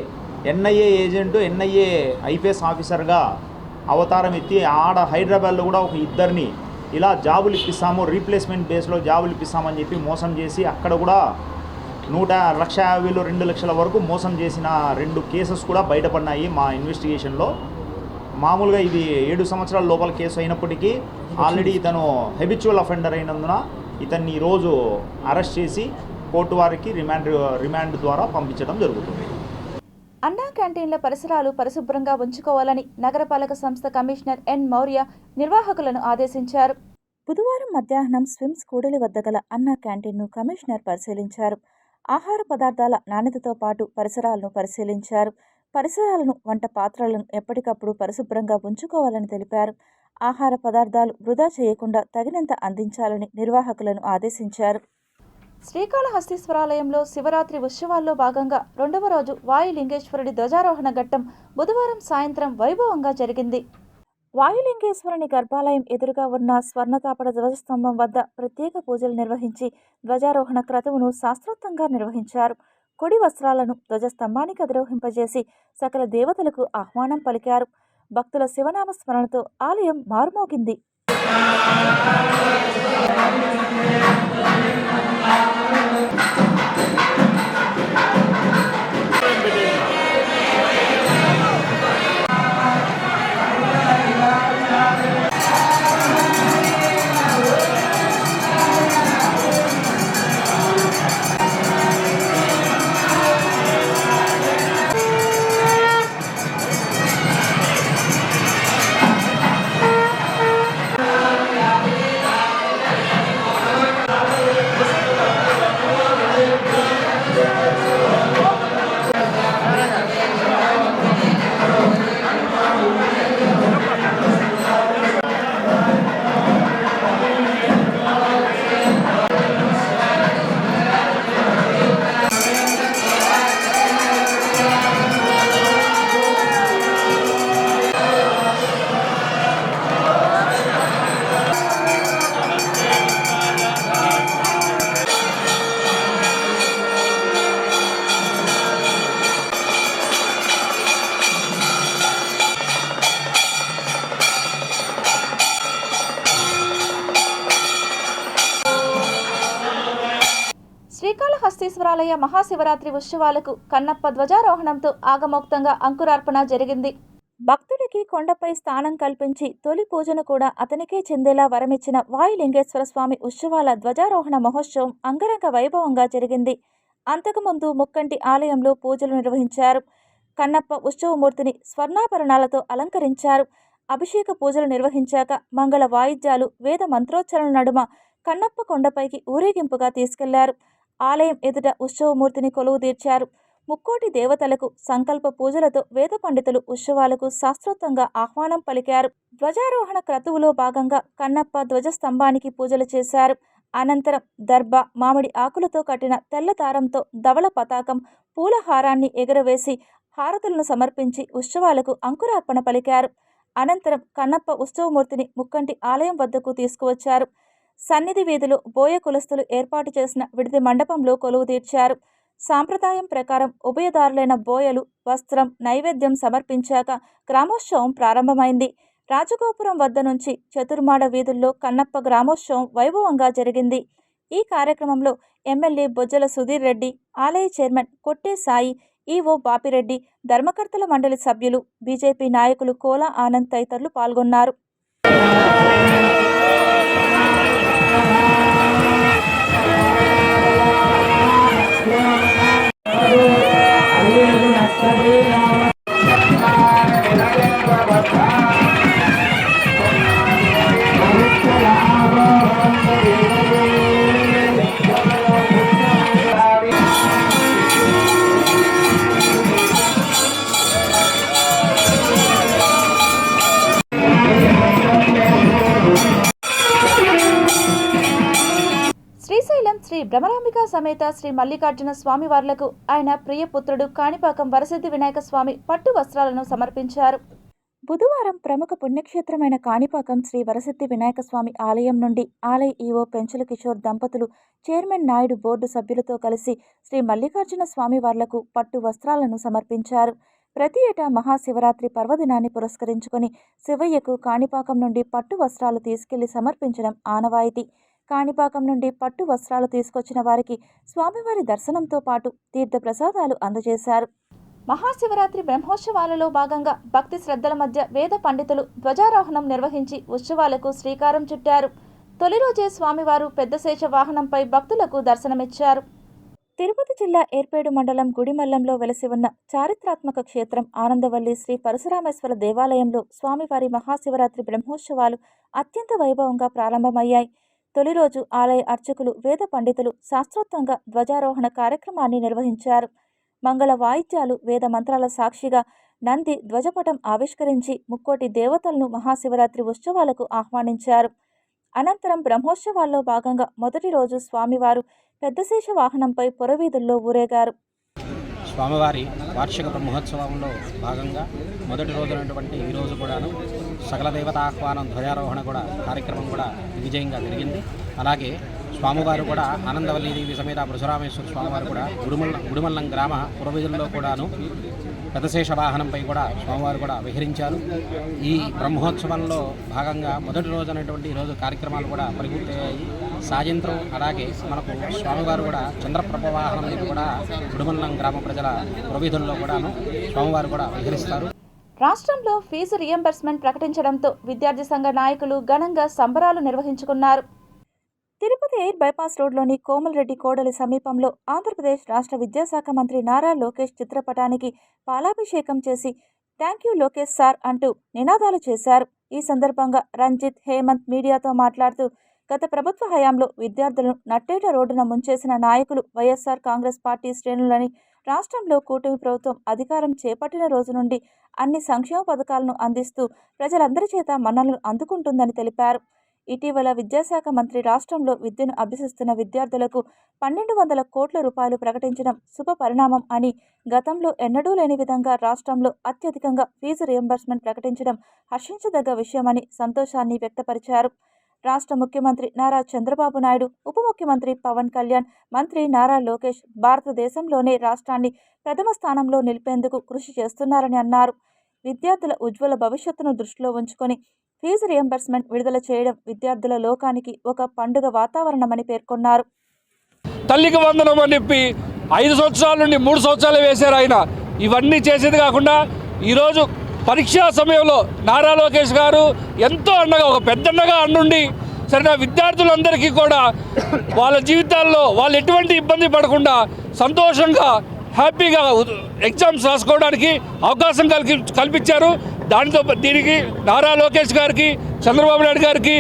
Speaker 4: ఎన్ఐఏ ఏజెంటు ఎన్ఐఏ ఐపీఎస్ ఆఫీసర్గా అవతారం ఎత్తి హైదరాబాద్లో కూడా ఒక ఇద్దరిని ఇలా జాబులు ఇప్పిస్తాము, రీప్లేస్మెంట్ బేస్లో జాబులు ఇప్పిస్తామని చెప్పి మోసం చేసి అక్కడ కూడా 1,50,000 2 లక్షల వరకు మోసం చేసిన 2 కేసెస్ కూడా బయటపడినాయి మా ఇన్వెస్టిగేషన్లో. మామూలుగా ఇది 7 సంవత్సరాల లోపల కేసు అయినప్పటికీ ఆల్రెడీ ఇతను హెబిచువల్ అఫెండర్ అయినందున ఇతన్ని ఈరోజు అరెస్ట్ చేసి కోర్టు వారికి రిమాండ్ ద్వారా పంపించడం జరుగుతుంది.
Speaker 1: అన్నా క్యాంటీన్ల పరిసరాలు పరిశుభ్రంగా ఉంచుకోవాలని నగరపాలక సంస్థ కమిషనర్ ఎన్ మౌర్య నిర్వాహకులను ఆదేశించారు. బుధవారం మధ్యాహ్నం స్విమ్స్ కూడలి వద్ద గల అన్నా క్యాంటీన్ను కమిషనర్ పరిశీలించారు. ఆహార పదార్థాల నాణ్యతతో పాటు పరిసరాలను పరిశీలించారు. పరిసరాలను, వంట పాత్రలను ఎప్పటికప్పుడు పరిశుభ్రంగా ఉంచుకోవాలని తెలిపారు. ఆహార పదార్థాలు వృధా చేయకుండా తగినంత అందించాలని నిర్వాహకులను ఆదేశించారు. శ్రీకాళహస్తీశ్వరాలయంలో శివరాత్రి ఉత్సవాల్లో భాగంగా 2వ రోజు వాయులింగేశ్వరుడి ధ్వజారోహణ ఘట్టం బుధవారం సాయంత్రం వైభవంగా జరిగింది. వాయులింగేశ్వరుని గర్భాలయం ఎదురుగా ఉన్న స్వర్ణతాపడ ధ్వజస్తంభం వద్ద ప్రత్యేక పూజలు నిర్వహించి ధ్వజారోహణ క్రతువును శాస్త్రోక్తంగా నిర్వహించారు. కొడి వస్త్రాలను ధ్వజస్తంభానికి అధిరోహింపజేసి సకల దేవతలకు ఆహ్వానం పలికారు. భక్తుల శివనామ స్మరణతో ఆలయం మారుమోగింది. శ్రీకాళహస్తీశ్వరాలయ మహాశివరాత్రి ఉత్సవాలకు కన్నప్ప ధ్వజారోహణంతో ఆగమోక్తంగా అంకురార్పణ జరిగింది. భక్తుడికి కొండపై స్థానం కల్పించి తొలి పూజను కూడా అతనికే చెందేలా వరమిచ్చిన వాయులింగేశ్వర స్వామి ఉత్సవాల ధ్వజారోహణ మహోత్సవం అంగరంగ వైభవంగా జరిగింది. అంతకుముందు ముక్కంటి ఆలయంలో పూజలు నిర్వహించారు. కన్నప్ప ఉత్సవమూర్తిని స్వర్ణాభరణాలతో అలంకరించారు. అభిషేక పూజలు నిర్వహించాక మంగళ వాయిద్యాలు, వేద మంత్రోచ్చరణల నడుమ కన్నప్ప కొండపైకి ఊరేగింపుగా తీసుకెళ్లారు. ఆలయం ఎదుట ఉత్సవమూర్తిని కొలువు తీర్చారు. ముక్కోటి దేవతలకు సంకల్ప పూజలతో వేద పండితులు ఉత్సవాలకు శాస్త్రోక్తంగా ఆహ్వానం పలికారు. ధ్వజారోహణ క్రతువులో భాగంగా కన్నప్ప ధ్వజస్తంభానికి పూజలు చేశారు. అనంతరం దర్భ, మామిడి ఆకులతో కట్టిన తెల్ల దారంతో ధవళ పతాకం, పూలహారాన్ని ఎగురవేసి హారతులను సమర్పించి ఉత్సవాలకు అంకురార్పణ పలికారు. అనంతరం కన్నప్ప ఉత్సవమూర్తిని ముక్కంటి ఆలయం వద్దకు తీసుకువచ్చారు. సన్నిధి వీధిలో బోయ కులస్తులు ఏర్పాటు చేసిన విడిది మండపంలో కొలువు తీర్చారు. సాంప్రదాయం ప్రకారం ఉభయదారులైన బోయలు వస్త్రం, నైవేద్యం సమర్పించాక గ్రామోత్సవం ప్రారంభమైంది. రాజగోపురం వద్ద నుంచి చతుర్మాడ వీధుల్లో కన్నప్ప గ్రామోత్సవం వైభవంగా జరిగింది. ఈ కార్యక్రమంలో ఎమ్మెల్యే బొజ్జల సుధీర్ రెడ్డి, ఆలయ చైర్మన్ కొట్టే సాయి, ఈవో బాపిరెడ్డి, ధర్మకర్తల మండలి సభ్యులు, బీజేపీ నాయకులు కోలా ఆనంద్ తదితరులు పాల్గొన్నారు. శ్రీశైలం శ్రీ భ్రమరాంబిక సమేత శ్రీ మల్లికార్జున స్వామి వార్లకు ఆయన ప్రియపుత్రుడు కాణిపాకం వరసిద్ధి వినాయక స్వామి పట్టు వస్త్రాలను సమర్పించారు. బుధవారం ప్రముఖ పుణ్యక్షేత్రమైన కాణిపాకం శ్రీ వరసిద్ధి వినాయక స్వామి ఆలయం నుండి ఆలయ ఈవో పెంచుల కిషోర్ దంపతులు, చైర్మన్ నాయుడు బోర్డు సభ్యులతో కలిసి శ్రీ మల్లికార్జున స్వామి వార్లకు పట్టు వస్త్రాలను సమర్పించారు. ప్రతి ఏటా మహాశివరాత్రి పర్వదినాన్ని పురస్కరించుకొని శివయ్యకు కాణిపాకం నుండి పట్టు వస్త్రాలు తీసుకెళ్లి సమర్పించడం ఆనవాయితీ. కాణిపాకం నుండి పట్టు వస్త్రాలు తీసుకొచ్చిన వారికి స్వామివారి దర్శనంతో పాటు తీర్థ ప్రసాదాలు అందజేశారు. మహాశివరాత్రి బ్రహ్మోత్సవాలలో భాగంగా భక్తి శ్రద్ధల మధ్య వేద పండితులు ధ్వజారోహణం నిర్వహించి ఉత్సవాలకు శ్రీకారం చుట్టారు. తొలి రోజే స్వామివారు పెద్ద శేష వాహనంపై భక్తులకు దర్శనమిచ్చారు. తిరుపతి జిల్లా ఏర్పేడు మండలం గుడిమల్లంలో వెలసి ఉన్న చారిత్రాత్మక క్షేత్రం ఆనందవల్లి శ్రీ పరశురామేశ్వర దేవాలయంలో స్వామివారి మహాశివరాత్రి బ్రహ్మోత్సవాలు అత్యంత వైభవంగా ప్రారంభమయ్యాయి. తొలి రోజు ఆలయ అర్చకులు, వేద పండితులు శాస్త్రోక్తంగా ధ్వజారోహణ కార్యక్రమాన్ని నిర్వహించారు. మంగళ వాయిద్యాలు, వేద మంత్రాల సాక్షిగా నంది ధ్వజపటం ఆవిష్కరించి ముక్కోటి దేవతలను మహాశివరాత్రి ఉత్సవాలకు ఆహ్వానించారు. అనంతరం బ్రహ్మోత్సవాల్లో భాగంగా మొదటి రోజు స్వామివారు పెద్దశేష వాహనంపై పురవీధుల్లో ఊరేగారు.
Speaker 5: స్వామివారి వార్షిక బ్రహ్మోత్సవంలో భాగంగా మొదటి రోజునటువంటి ఈరోజు కూడాను సకల దేవత ఆహ్వానం ధ్వజారోహణ కూడా కార్యక్రమం కూడా విజయంగా జరిగింది. అలాగే స్వామివారు కూడా ఆనందవల్లి దేవి సమేత పరశురామేశ్వర స్వామివారు కూడా గుడిమల్లం గ్రామ పురవీధుల్లో కూడాను పెద్దశేష వాహనంపై కూడా స్వామివారు కూడా విహరించారు. ఈ బ్రహ్మోత్సవంలో భాగంగా మొదటి రోజు అనేటువంటి ఈరోజు కార్యక్రమాలు కూడా పరిపూర్తయ్యాయి. సాయంత్రం అలాగే మనకు స్వామివారు కూడా చంద్రప్రభ వాహనం మీద కూడా గుడిమల్లం గ్రామ ప్రజల పురవీధుల్లో కూడాను స్వామివారు కూడా విహరిస్తారు.
Speaker 1: రాష్ట్రంలో ఫీజు రియంబర్స్మెంట్ ప్రకటించడంతో విద్యార్థి సంఘ నాయకులు ఘనంగా సంబరాలు నిర్వహించుకున్నారు. తిరుపతి ఎయిర్ బైపాస్ రోడ్లోని కోమలరెడ్డి కోడలి సమీపంలో ఆంధ్రప్రదేశ్ రాష్ట్ర విద్యాశాఖ మంత్రి నారా లోకేష్ చిత్రపటానికి పాలాభిషేకం చేసి థ్యాంక్ యూ లోకేష్ సార్ అంటూ నినాదాలు చేశారు. ఈ సందర్భంగా రంజిత్, హేమంత్ మీడియాతో మాట్లాడుతూ గత ప్రభుత్వ హయాంలో విద్యార్థులను నట్టేట రోడ్డున ముంచేసిన నాయకులు వైఎస్ఆర్ కాంగ్రెస్ పార్టీ శ్రేణులని రాష్ట్రంలో కూటమి ప్రభుత్వం అధికారం చేపట్టిన రోజు నుండి అన్ని సంక్షేమ పథకాలను అందిస్తూ ప్రజలందరి చేత మన్ననలు అందుకుంటుందని తెలిపారు. ఇటీవల విద్యాశాఖ మంత్రి రాష్ట్రంలో విద్యను అభ్యసిస్తున్న విద్యార్థులకు 1200 కోట్ల రూపాయలు ప్రకటించడం శుభ పరిణామం అని, గతంలో ఎన్నడూ లేని విధంగా రాష్ట్రంలో అత్యధికంగా ఫీజు రియంబర్స్మెంట్ ప్రకటించడం హర్షించదగ్గ విషయమని సంతోషాన్ని వ్యక్తపరిచారు. రాష్ట్ర ముఖ్యమంత్రి నారా చంద్రబాబు నాయుడు, ఉప ముఖ్యమంత్రి పవన్ కళ్యాణ్, మంత్రి నారా లోకేష్ భారతదేశంలోనే రాష్ట్రాన్ని ప్రథమ స్థానంలో నిలిపేందుకు కృషి చేస్తున్నారని అన్నారు. విద్యార్థుల ఉజ్వల భవిష్యత్తును దృష్టిలో ఉంచుకొని ఫీజు రియంబర్స్మెంట్ విడుదల చేయడం విద్యార్థుల లోకానికి ఒక పండుగ వాతావరణమని పేర్కొన్నారు.
Speaker 6: తల్లికి వందనం అని చెప్పి 5 సంవత్సరాల నుండి 3 సంవత్సరాలు వేశారు ఆయన. ఇవన్నీ చేసేది కాకుండా ఈరోజు పరీక్షా సమయంలో నారా లోకేష్ గారు ఎంతో అండగా, ఒక పెద్దన్నగా అండుండి సరే విద్యార్థులందరికీ కూడా వాళ్ళ జీవితాల్లో వాళ్ళు ఎటువంటి ఇబ్బంది పడకుండా సంతోషంగా హ్యాపీగా ఎగ్జామ్స్ రాసుకోవడానికి అవకాశం కల్పించారు. దీనికి నారా లోకేష్ గారికి, చంద్రబాబు నాయుడు గారికి,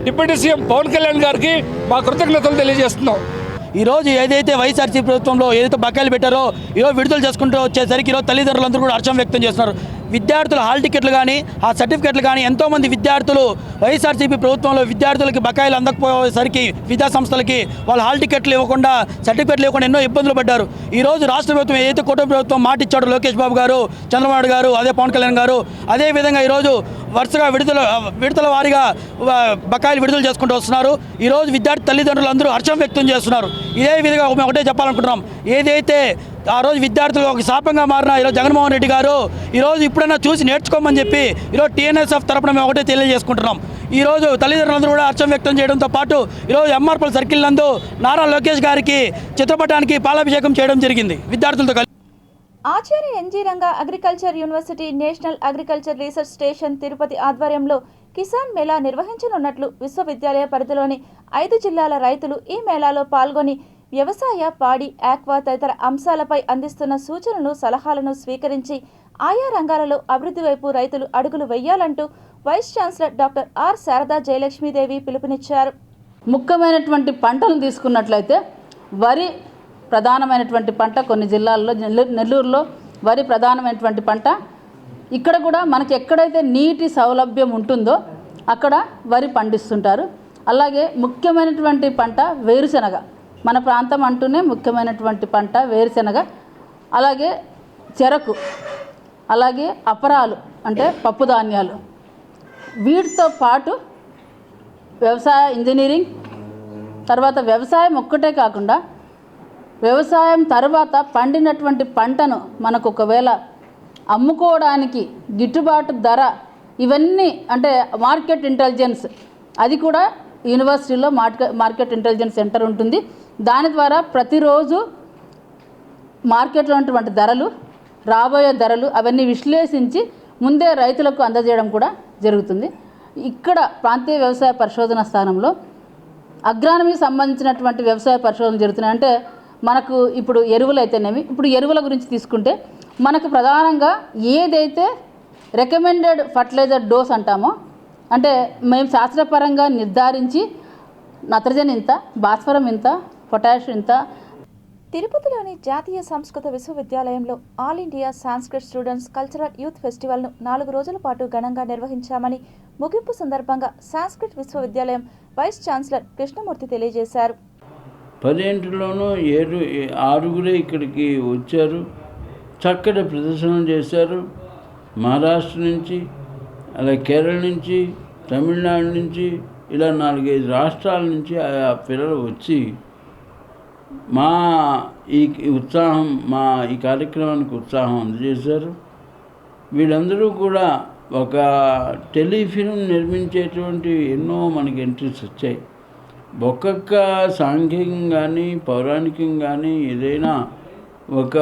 Speaker 6: డిప్యూటీ సీఎం పవన్ కళ్యాణ్ గారికి మా కృతజ్ఞతలు తెలియజేస్తున్నాం.
Speaker 7: ఈరోజు ఏదైతే వైఎస్ఆర్సీపీ ప్రభుత్వంలో ఏదైతే బకాయిలు పెట్టారో ఈరోజు విడుదల చేసుకుంటూ వచ్చేసరికి ఈరోజు తల్లిదండ్రులందరూ కూడా హర్షం వ్యక్తం చేస్తున్నారు. విద్యార్థుల హాల్ టికెట్లు కానీ ఆ సర్టిఫికెట్లు కానీ ఎంతోమంది విద్యార్థులు వైఎస్ఆర్సీపీ ప్రభుత్వంలో విద్యార్థులకి బకాయిలు అందకపోయేసరికి విద్యా సంస్థలకి వాళ్ళ హాల్ టికెట్లు ఇవ్వకుండా సర్టిఫికెట్లు ఇవ్వకుండా ఎన్నో ఇబ్బందులు పడ్డారు. ఈరోజు రాష్ట్ర ప్రభుత్వం ఏదైతే కూటమి ప్రభుత్వం మాట ఇచ్చాడో లోకేష్ బాబు గారు, చంద్రబాబు నాయుడు గారు, అదే పవన్ కళ్యాణ్ గారు, అదేవిధంగా ఈరోజు వరుసగా విడతల వారీగా బకాయిలు విడుదల చేసుకుంటూ వస్తున్నారు. ఈరోజు విద్యార్థి తల్లిదండ్రులు అందరూ హర్షం వ్యక్తం చేస్తున్నారు. ఇదే విధంగా మేము ఒకటే చెప్పాలనుకుంటున్నాం, ఏదైతే ఆ రోజు విద్యార్థులు ఒక శాపంగా మారిన ఈరోజు జగన్మోహన్ రెడ్డి గారు ఈరోజు ఇప్పుడైనా చూసి నేర్చుకోమని చెప్పి ఈరోజు టీఎన్ఎస్ఎఫ్ తరపున మేము ఒకటే తెలియజేసుకుంటున్నాం. ఈరోజు తల్లిదండ్రులందరూ కూడా హర్షం వ్యక్తం చేయడంతో పాటు ఈరోజు ఎంఆర్పల్ సర్కిల్ నందు నారా లోకేష్ గారికి చిత్రపటానికి పాలాభిషేకం చేయడం జరిగింది విద్యార్థులతో కలిసి.
Speaker 1: Acharya NG Ranga agriculture university national agriculture research station Tirupati ఆధ్వర్యంలో కిసాన్ మేళా నిర్వహించనున్నట్లు విశ్వవిద్యాలయ పరిధిలోని 5 జిల్లాల రైతులు ఈ మేళాలో పాల్గొని వ్యవసాయ, పాడి, ఆక్వా తదితర అంశాలపై అందిస్తున్న సూచనలు, సలహాలను స్వీకరించి ఆయా రంగాలలో అభివృద్ధి వైపు రైతులు అడుగులు వేయాలంటూ vice chancellor doctor R Sarada Jayalakshmi Devi పిలుపునిచ్చారు.
Speaker 8: ముఖ్యమైనటువంటి పంటలను తీసుకున్నట్లయితే వరి ప్రధానమైనటువంటి పంట. కొన్ని జిల్లాల్లో, నెల్లూరులో వరి ప్రధానమైనటువంటి పంట. ఇక్కడ కూడా మనకి ఎక్కడైతే నీటి సౌలభ్యం ఉంటుందో అక్కడ వరి పండిస్తుంటారు. అలాగే ముఖ్యమైనటువంటి పంట వేరుశెనగ. మన ప్రాంతం అంటూనే ముఖ్యమైనటువంటి పంట వేరుశెనగ. అలాగే చెరకు, అలాగే అపరాలు అంటే పప్పు ధాన్యాలు. వీటితో పాటు వ్యవసాయ ఇంజనీరింగ్, తర్వాత వ్యవసాయం ఒక్కటే కాకుండా వ్యవసాయం తర్వాత పండినటువంటి పంటను మనకు ఒకవేళ అమ్ముకోవడానికి గిట్టుబాటు ధర, ఇవన్నీ అంటే మార్కెట్ ఇంటెలిజెన్స్, అది కూడా యూనివర్సిటీలో మార్కెట్ ఇంటెలిజెన్స్ సెంటర్ ఉంటుంది. దాని ద్వారా ప్రతిరోజు మార్కెట్లో ఉన్నటువంటి ధరలు, రాబోయే ధరలు అవన్నీ విశ్లేషించి ముందే రైతులకు అందజేయడం కూడా జరుగుతుంది. ఇక్కడ ప్రాంతీయ వ్యవసాయ పరిశోధన స్థానంలో అగ్రానమీకి సంబంధించినటువంటి వ్యవసాయ పరిశోధన జరుగుతున్నాయి. అంటే మనకు ఇప్పుడు ఎరువులు అయితేనేమి, ఇప్పుడు ఎరువుల గురించి తీసుకుంటే మనకు ప్రధానంగా ఏదైతే రికమెండెడ్ ఫర్టిలైజర్ డోస్ అంటామో, అంటే మేము శాస్త్రపరంగా నిర్ధారించి నత్రజని ఇంత, భాస్వరం ఇంత, పొటాష్ ఇంత.
Speaker 1: తిరుపతిలోని జాతీయ సంస్కృత విశ్వవిద్యాలయంలో all India Sanskrit students cultural youth ఫెస్టివల్ను 4 రోజుల పాటు ఘనంగా నిర్వహించామని ముగింపు సందర్భంగా సాంస్క్రిట్ విశ్వవిద్యాలయం వైస్ ఛాన్సలర్ కృష్ణమూర్తి తెలియజేశారు.
Speaker 9: 10 6 ఇక్కడికి వచ్చారు, చక్కటి ప్రదర్శన చేశారు. మహారాష్ట్ర నుంచి, అలాగే కేరళ నుంచి, తమిళనాడు నుంచి, ఇలా 4-5 రాష్ట్రాల నుంచి ఆ పిల్లలు వచ్చి మా ఈ కార్యక్రమానికి ఉత్సాహం అందజేశారు. వీళ్ళందరూ కూడా ఒక టెలిఫిల్మ్ నిర్మించేటువంటి ఎన్నో మనకి ఎంట్రీస్ వచ్చాయి. ఒక్కొక్క సాంఘికం కానీ పౌరాణికం కానీ ఏదైనా ఒక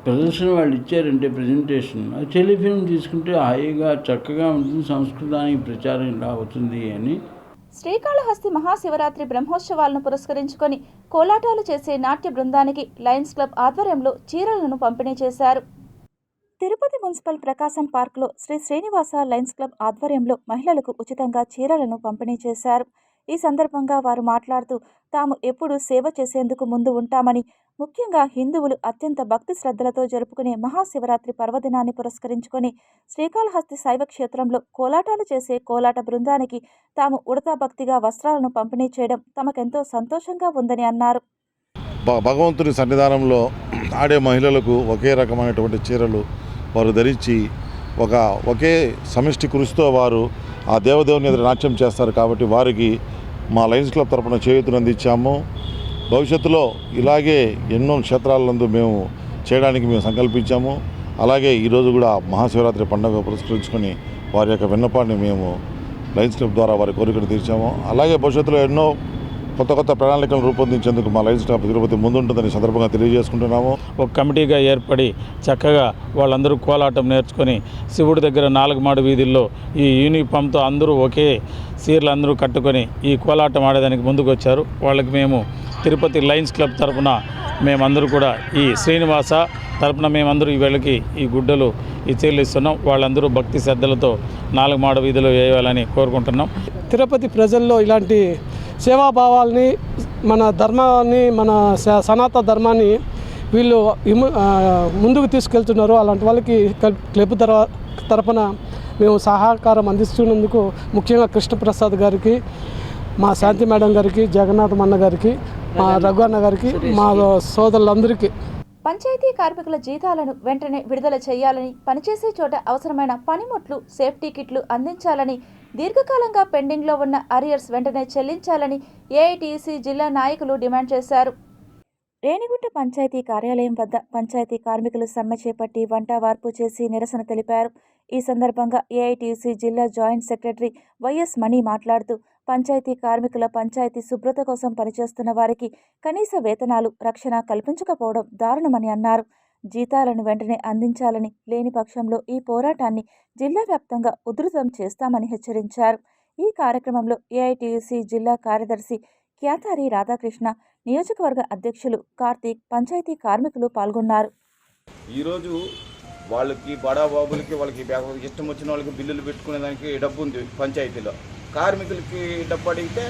Speaker 9: ప్రదర్శన వాళ్ళు ఇచ్చారంటే ప్రజెంటేషన్, టెలిఫిల్మ్ తీసుకుంటే హాయిగా చక్కగా ఉంటుంది, సంస్కృతానికి ప్రచారం ఇలా అవుతుంది అని.
Speaker 1: శ్రీకాళహస్తి మహాశివరాత్రి బ్రహ్మోత్సవాలను పురస్కరించుకొని కోలాటాలు చేసే నాట్య బృందానికి లయన్స్ క్లబ్ ఆధ్వర్యంలో చీరలను పంపిణీ చేశారు. తిరుపతి మున్సిపల్ ప్రకాశం పార్క్లో శ్రీ శ్రీనివాస లయన్స్ క్లబ్ ఆధ్వర్యంలో మహిళలకు ఉచితంగా చీరలను పంపిణీ చేశారు. ఈ సందర్భంగా వారు మాట్లాడుతూ తాము ఎప్పుడూ సేవ చేసేందుకు ముందు ఉంటామని, ముఖ్యంగా హిందువులు అత్యంత భక్తి శ్రద్ధలతో జరుపుకునే మహాశివరాత్రి పర్వదినాన్ని పురస్కరించుకొని శ్రీకాళహస్తి శైవ క్షేత్రంలో కోలాటాలు చేసే కోలాట బృందానికి తాము ఉడతా భక్తిగా వస్త్రాలను పంపిణీ చేయడం తమకెంతో సంతోషంగా ఉందని అన్నారు.
Speaker 10: భగవంతుని సన్నిధానంలో ఆడే మహిళలకు ఒకే రకమైనటువంటి చీరలు వారు ధరించి ఒకే సమిష్టి కృషితో వారు ఆ దేవదేవుని ఎదురు నాట్యం చేస్తారు. కాబట్టి వారికి మా లయన్స్ క్లబ్ తరపున చేయూతను అందించాము. భవిష్యత్తులో ఇలాగే ఎన్నో క్షేత్రాలందు మేము చేయడానికి మేము సంకల్పించాము. అలాగే ఈరోజు కూడా మహాశివరాత్రి పండుగ పురస్కరించుకొని వారి యొక్క విన్నపాన్ని మేము లయన్స్ క్లబ్ ద్వారా వారి కోరికను తీర్చాము. అలాగే భవిష్యత్తులో ఎన్నో కొత్త కొత్త ప్రణాళికలను రూపొందించేందుకు మా లయన్స్ క్లబ్ తిరుపతి ముందుంటుందని సందర్భంగా తెలియజేసుకుంటున్నాము.
Speaker 11: ఒక కమిటీగా ఏర్పడి చక్కగా వాళ్ళందరూ కోలాటం నేర్చుకొని శివుడి దగ్గర 4 మాడు వీధుల్లో ఈ యూనిఫామ్తో అందరూ ఒకే సీర్లు అందరూ కట్టుకొని ఈ కోలాటం ఆడేదానికి ముందుకు వచ్చారు. వాళ్ళకి మేము తిరుపతి లయన్స్ క్లబ్ తరఫున మేమందరూ కూడా ఈ శ్రీనివాస తరపున మేమందరూ ఈ వేళకి ఈ గుడ్డలు ఈ చీరలు ఇస్తున్నాం. వాళ్ళందరూ భక్తి శ్రద్ధలతో 4 మాడ వీధిలో వేయాలని కోరుకుంటున్నాం.
Speaker 12: తిరుపతి ప్రజల్లో ఇలాంటి సేవాభావాల్ని, మన ధర్మాన్ని, మన సనాతన ధర్మాన్ని వీళ్ళు ముందుకు తీసుకెళ్తున్నారు. అలాంటి వాళ్ళకి క్లబ్ తరపున మేము సహకారం అందిస్తున్నందుకు ముఖ్యంగా కృష్ణప్రసాద్ గారికి, మా శాంతి మేడం గారికి, జగన్నాథం అన్న గారికి, మా రఘు అన్న గారికి, మా సోదరులందరికీ
Speaker 1: పంచాయతీ కార్మికుల జీతాలను వెంటనే విడుదల చేయాలని, పనిచేసే చోట అవసరమైన పనిముట్లు, సేఫ్టీ కిట్లు అందించాలని, దీర్ఘకాలంగా పెండింగ్లో ఉన్న అరియర్స్ వెంటనే చెల్లించాలని ఏఐటీయూసీ జిల్లా నాయకులు డిమాండ్ చేశారు. రేణిగుంట పంచాయతీ కార్యాలయం వద్ద పంచాయతీ కార్మికులు సమ్మె చేపట్టి వంట వార్పు చేసి నిరసన తెలిపారు. ఈ సందర్భంగా ఏఐటీయూసీ జిల్లా జాయింట్ సెక్రటరీ వైఎస్ మణి మాట్లాడుతూ, పంచాయతీ కార్మికుల పంచాయతీ శుభ్రత కోసం పనిచేస్తున్న వారికి కనీస వేతనాలు, రక్షణ కల్పించకపోవడం దారుణమని అన్నారు. జీతాలను వెంటనే అందించాలని, లేని పక్షంలో ఈ పోరాటాన్ని జిల్లా వ్యాప్తంగా ఉధృతం చేస్తామని హెచ్చరించారు. ఈ కార్యక్రమంలో ఏఐటీయూసీ జిల్లా కార్యదర్శి క్యాతారి రాధాకృష్ణ, నియోజకవర్గ అధ్యక్షులు కార్తీక్, పంచాయతీ కార్మికులు పాల్గొన్నారు.
Speaker 13: ఈరోజు వాళ్ళకి బడాబాబులకి వాళ్ళకి ఇష్టం వచ్చిన వాళ్ళకి బిల్లులు పెట్టుకునేదానికి డబ్బు ఉంది పంచాయతీలో. కార్మికులకి డబ్బు అడిగితే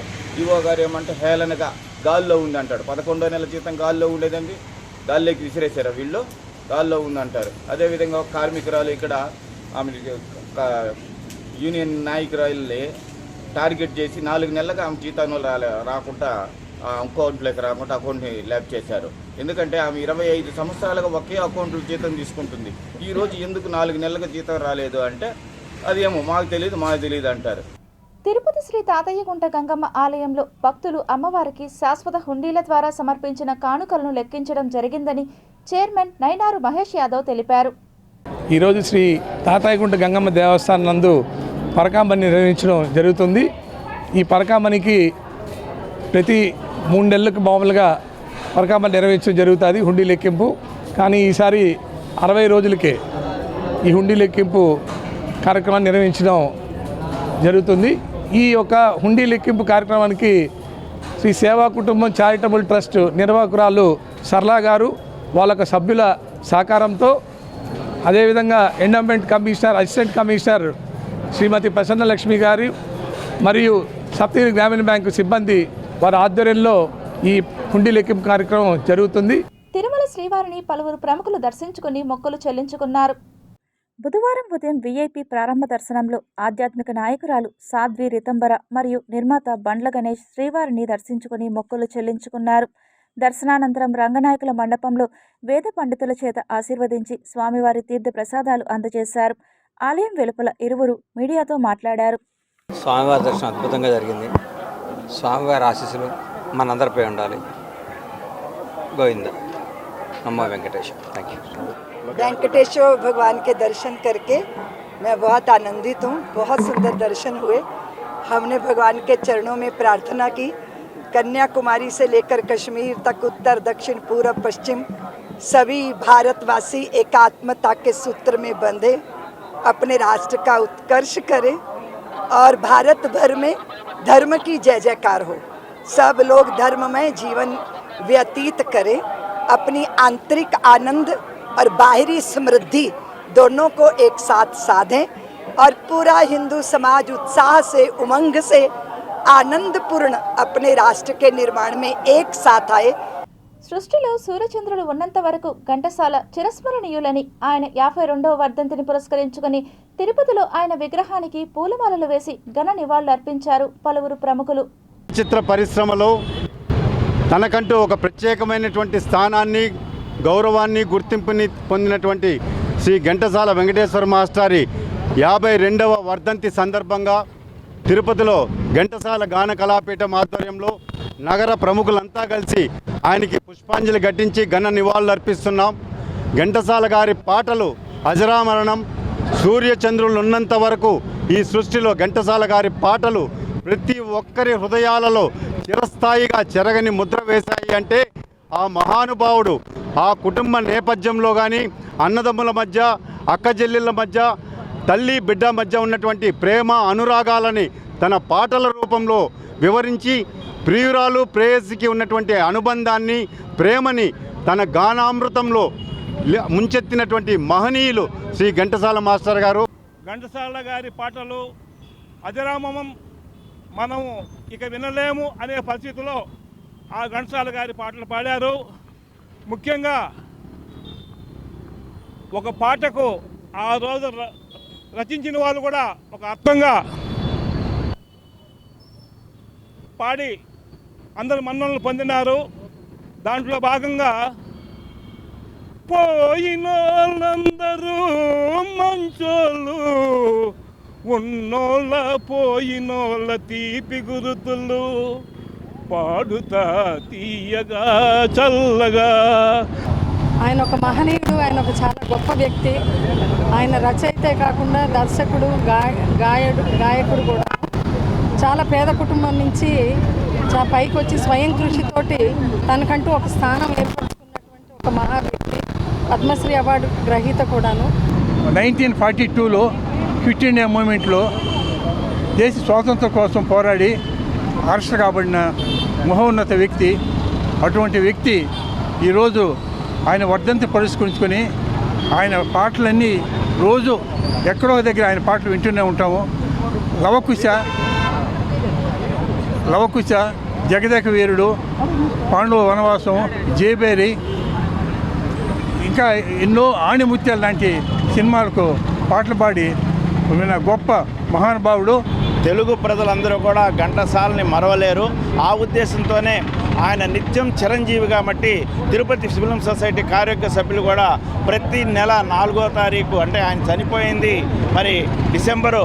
Speaker 13: ఈవో గారు ఏమంటే హేళనగా గాల్లో ఉంది అంటాడు. 11వ నెల జీతం గాల్లో ఉండేదండి, గాల్లోకి విసిరేశారు వీళ్ళు, గాల్లో ఉందంటారు. అదేవిధంగా కార్మికురాలు ఇక్కడ ఆమె యూనియన్ నాయకురాల్ని టార్గెట్ చేసి 4 నెలలుగా ఆమె జీతాలు రాకుండా అకౌంట్లోకి రాకుండా అకౌంట్ని ల్యాప్ చేశారు. ఎందుకంటే ఆమె 25 సంవత్సరాలుగా ఒకే అకౌంట్లో జీతం తీసుకుంటుంది. ఈరోజు ఎందుకు 4 నెలలుగా జీతం రాలేదు అంటే అదేమో మాకు తెలియదు అంటారు.
Speaker 1: తిరుపతి శ్రీ తాతయ్యగుంట గంగమ్మ ఆలయంలో భక్తులు అమ్మవారికి శాశ్వత హుండీల ద్వారా సమర్పించిన కానుకలను లెక్కించడం జరిగిందని చైర్మన్ నైనారు మహేష్ యాదవ్ తెలిపారు.
Speaker 6: ఈరోజు శ్రీ తాతయ్యగుంట గంగమ్మ దేవస్థానం నందు పరకామణి నిర్వహించడం జరుగుతుంది. ఈ పరకామణికి ప్రతి 3 నెలలకు మామూలుగా పరకామణి నిర్వహించడం జరుగుతుంది, హుండీ లెక్కింపు. కానీ ఈసారి 60 రోజులకే ఈ హుండీ లెక్కింపు కార్యక్రమాన్ని నిర్వహించడం జరుగుతుంది. ఈ యొక్క హుండీ లెక్కింపు కార్యక్రమానికి శ్రీ సేవా కుటుంబం చారిటబుల్ ట్రస్ట్ నిర్వాహకురాలు సరళా గారు, వాళ్ళ సభ్యుల సహకారంతో, అదేవిధంగా ఎండోమెంట్ కమిషనర్, అసిస్టెంట్ కమిషనర్ శ్రీమతి ప్రసన్న లక్ష్మి గారు మరియు సప్తగిరి గ్రామీణ బ్యాంకు సిబ్బంది వారి ఆధ్వర్యంలో ఈ హుండీ లెక్కింపు కార్యక్రమం జరుగుతుంది.
Speaker 1: తిరుమల శ్రీవారిని పలువురు ప్రముఖులు దర్శించుకుని మొక్కులు చెల్లించుకున్నారు. బుధవారం ఉదయం వీఐపీ ప్రారంభ దర్శనంలో ఆధ్యాత్మిక నాయకురాలు సాధ్వి రితంబర మరియు నిర్మాత బండ్ల గణేష్ శ్రీవారిని దర్శించుకుని మొక్కులు చెల్లించుకున్నారు. దర్శనానంతరం రంగనాయకుల మండపంలో వేద పండితుల చేత ఆశీర్వదించి స్వామివారి తీర్థ ప్రసాదాలు అందజేశారు. ఆలయం వెలుపల ఇరువురు మీడియాతో మాట్లాడారు.
Speaker 14: స్వామివారి దర్శనం అద్భుతంగా జరిగింది. స్వామివారి ఆశీస్సులు మనందరిపై ఉండాలి. గోవింద నమో వెంకటేశ్వర. Thank you.
Speaker 15: वेंकटेश्वर भगवान के दर्शन करके मैं बहुत आनंदित हूँ. बहुत सुंदर दर्शन हुए. हमने भगवान के चरणों में प्रार्थना की. कन्याकुमारी से लेकर कश्मीर तक, उत्तर दक्षिण पूर्व पश्चिम सभी भारतवासी एकात्मता के सूत्र में बंधे अपने राष्ट्र का उत्कर्ष करें और भारत भर में धर्म की जय जयकार हो. सब लोग धर्ममय जीवन व्यतीत करें. अपनी आंतरिक आनंद और बाहरी समृद्धि दोनों को एक साथ साधें और पूरा हिंदू समाज उत्साह से, उमंग से, आनंदपूर्ण अपने राष्ट्र के निर्माण में एक साथ आए.
Speaker 1: సృష్టిలో సూర్యచంద్రులు ఉన్నంత వరకు ఘంటసాల చిరస్మరణీయులని ఆయన 52వ వర్ధంతిని పురస్కరించుకుని తిరుపతిలో ఆయన విగ్రహానికి పూలమాలలు వేసి ఘన నివాళులర్పించారు పలువురు ప్రముఖులు.
Speaker 16: చిత్ర పరిశ్రమలో తనకంటూ ఒక ప్రత్యేకమైనటువంటి స్థానాన్ని, గౌరవాన్ని, గుర్తింపుని పొందినటువంటి శ్రీ ఘంటసాల వెంకటేశ్వర మాస్టారి 52వ వర్ధంతి సందర్భంగా తిరుపతిలో ఘంటసాల గాన కళాపీఠం ఆధ్వర్యంలో నగర ప్రముఖులంతా కలిసి ఆయనకి పుష్పాంజలి ఘటించి ఘన నివాళులు అర్పిస్తున్నాం. ఘంటసాల గారి పాటలు అజరామరణం. సూర్యచంద్రులు ఉన్నంత వరకు ఈ సృష్టిలో ఘంటసాల గారి పాటలు ప్రతి ఒక్కరి హృదయాలలో చిరస్థాయిగా చెరగని ముద్ర వేశాయి అంటే ఆ మహానుభావుడు ఆ కుటుంబ నేపథ్యంలో కానీ అన్నదమ్ముల మధ్య అక్కచెల్లెళ్ళ మధ్య తల్లి బిడ్డ మధ్య ఉన్నటువంటి ప్రేమ అనురాగాలని తన పాటల రూపంలో వివరించి ప్రియురాలు ప్రేయసికి ఉన్నటువంటి అనుబంధాన్ని ప్రేమని తన గానామృతంలో ముంచెత్తినటువంటి మహనీయులు శ్రీ ఘంటసాల మాస్టర్ గారు.
Speaker 17: ఘంటసాల గారి పాటలు అజరామం మనము ఇక వినలేము అనే పరిస్థితిలో ఆ ఘంటసాల గారి పాటలు పాడారు. ముఖ్యంగా ఒక పాటకు ఆ రోజు రచించిన వాళ్ళు కూడా ఒక అర్థంగా పాడి అందరు మన్ననలు పొందినారు. దాంట్లో భాగంగా పోయినోళ్ళందరూ మంచోళ్ళు, ఉన్నోళ్ళ పోయినోళ్ళ తీపి గురుతులు, పాడుతా తీయగా చల్లగా.
Speaker 18: ఆయన ఒక మహనీయుడు, ఆయన ఒక చాలా గొప్ప వ్యక్తి. ఆయన రచయితే కాకుండా దర్శకుడు, గాయకుడు కూడా. చాలా పేద కుటుంబం నుంచి పైకి వచ్చి స్వయం కృషితోటి తనకంటూ ఒక స్థానం ఏర్పరచుకున్నటువంటి ఒక మహా వ్యక్తి. పద్మశ్రీ అవార్డు గ్రహీత కూడాను.
Speaker 17: 1942లో క్విట్ ఇండియా మూమెంట్లో దేశ స్వాతంత్రం కోసం పోరాడి అరెస్ట్ కాబడిన మహోన్నత వ్యక్తి. అటువంటి వ్యక్తి ఈరోజు ఆయన వర్ధంతి పురస్కరించుకొని ఆయన పాటలన్నీ రోజు ఎక్కడో దగ్గర ఆయన పాటలు వింటూనే ఉంటాము. లవకుశ, జగదేక వీరుడు, పాండవ వనవాసం, జేబేరి, ఇంకా ఎన్నో ఆణిముత్యాలు లాంటి సినిమాలకు పాటలు పాడి గొప్ప మహానుభావుడు.
Speaker 4: తెలుగు ప్రజలందరూ కూడా ఘంటసాలని మరవలేరు. ఆ ఉద్దేశంతోనే ఆయన నిత్యం చిరంజీవి కాబట్టి తిరుపతి ఫిల్మ్ సొసైటీ కార్యవర్గ సభ్యులు కూడా ప్రతి నెల 4వ తారీఖు, అంటే ఆయన చనిపోయింది మరి డిసెంబర్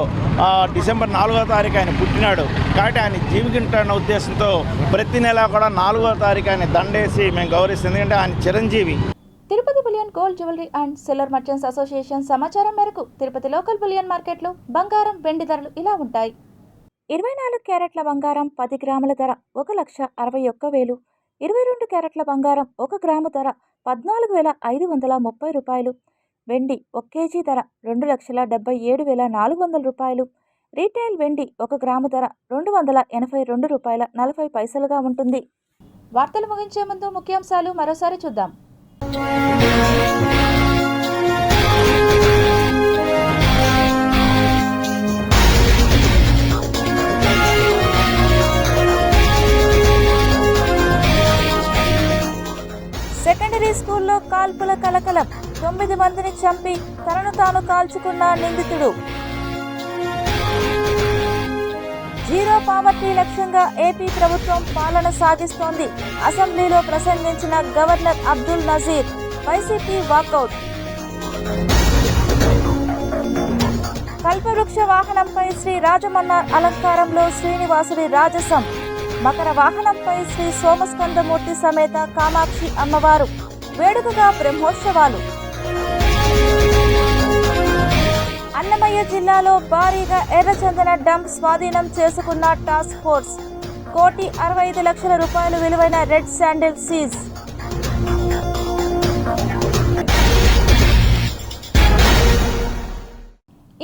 Speaker 4: 4వ తారీఖు ఆయన పుట్టినాడు కాబట్టి ఆయన జీవికుంటున్న ఉద్దేశంతో ప్రతి నెల కూడా 4వ తారీఖు ఆయన దండేసి మేము గౌరవిస్తాం. ఎందుకంటే ఆయన Chiranjeevi.
Speaker 1: Tirupati bullion gold jewellery and silver merchants association సమాచారం మేరకు తిరుపతి లోకల్ బులియన్ మార్కెట్లో బంగారం, వెండి ధరలు ఇలా ఉంటాయి. 24 క్యారెట్ల బంగారం 10 గ్రాముల ధర 1,61,000. 22 క్యారెట్ల బంగారం 1 గ్రాము ధర 14,530 రూపాయలు. వెండి 1 కేజీ ధర 2,77,400 రూపాయలు. రీటైల్ వెండి 1 గ్రాము ధర 282 రూపాయల 40 పైసలుగా ఉంటుంది. వార్తలు ముగించే ముందు ముఖ్యాంశాలు మరోసారి చూద్దాం. సెకండరీ స్కూల్లో కాల్పుల కలకలం. 9 మందిని చంపి తనను తాను కాల్చుకున్న నిందితుడు. జీరో పావర్టీ లక్ష్యంగా ఏపీ ప్రభుత్వం పాలన సాగిస్తోంది. అసెంబ్లీలో ప్రసంగించిన గవర్నర్ అబ్దుల్ నజీర్. వైసీపీ వాకౌట్. కల్పవృక్ష వాహనంపై శ్రీ రాజమన్నార్ అలంకారంలో శ్రీనివాసుడి రాజసం. మకర వాహనంపై శ్రీ సోమస్కందమూర్తి సమేత కామాక్షి అమ్మవారు. వేడుకగా బ్రహ్మోత్సవాలు. అన్నమయ్య జిల్లాలో భారీగా ఎర్రచందన డంప్ స్వాధీనం చేసుకున్న టాస్క్ ఫోర్స్. 1,65,00,000 రూపాయలు విలువైన రెడ్ శాండిల్ సీజ్.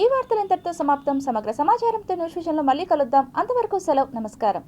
Speaker 1: ఈ వార్తలు ఇంతటితో సమాప్తం. సమగ్ర సమాచారంతో న్యూస్ విజన్లో మళ్ళీ కలుద్దాం. అంతవరకు సెలవు. నమస్కారం.